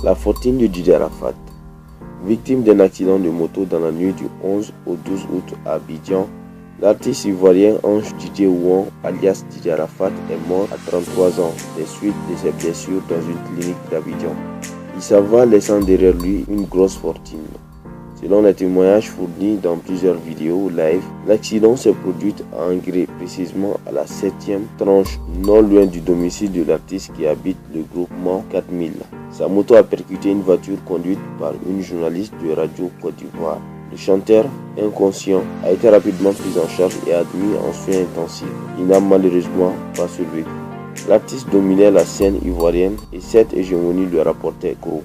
La fortune de Didier Arafat. Victime d'un accident de moto dans la nuit du 11 au 12 août à Abidjan, l'artiste ivoirien Ange Didier Ouan, alias Didier Arafat, est mort à 33 ans des suites de ses blessures dans une clinique d'Abidjan. Il s'en va laissant derrière lui une grosse fortune. Selon les témoignages fournis dans plusieurs vidéos live, l'accident s'est produit à Angré, précisément à la 7e tranche, non loin du domicile de l'artiste qui habite le groupement 4000. Sa moto a percuté une voiture conduite par une journaliste de Radio Côte d'Ivoire. Le chanteur, inconscient, a été rapidement pris en charge et admis en soins intensifs. Il n'a malheureusement pas survécu. L'artiste dominait la scène ivoirienne et cette hégémonie lui rapportait gros.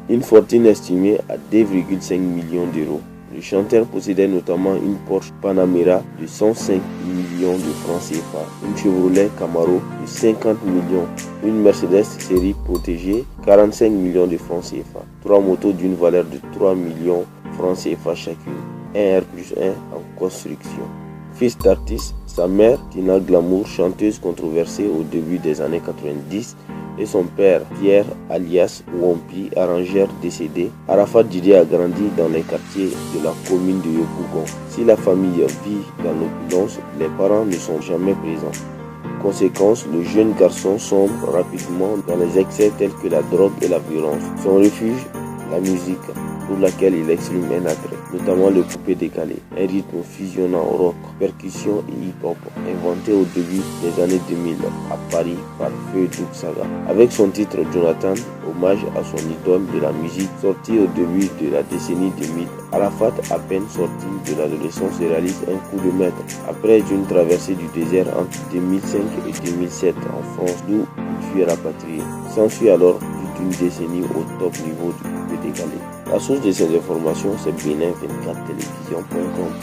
Une fortune estimée à 2,5 millions d'euros. Le chanteur possédait notamment une Porsche Panamera de 105 millions de francs CFA, une Chevrolet Camaro de 50 millions, une Mercedes série protégée 45 millions de francs CFA, 3 motos d'une valeur de 3 millions de francs CFA chacune, un R+1 en construction. Fils d'artiste, sa mère, Tina Glamour, chanteuse controversée au début des années 90, et son père, Pierre alias Wompi, arrangeur décédé, Arafat Didier a grandi dans les quartiers de la commune de Yopougon. Si la famille vit dans l'opulence, les parents ne sont jamais présents. Conséquence, le jeune garçon sombre rapidement dans les excès tels que la drogue et la violence. Son refuge, la musique, pour laquelle il exprime un attrait, notamment le coupé décalé, un rythme fusionnant rock, percussion et hip-hop, inventé au début des années 2000 à Paris par Feu Saga. Avec son titre Jonathan, hommage à son idole de la musique, sorti au début de la décennie 2000, Arafat, à peine sorti de l'adolescence, réalise un coup de maître après une traversée du désert entre 2005 et 2007 en France, d'où il fut rapatrié. S'ensuit alors plus d'une décennie au top niveau du coupé décalé. La source de ces informations, c'est Bénin24télévision.com.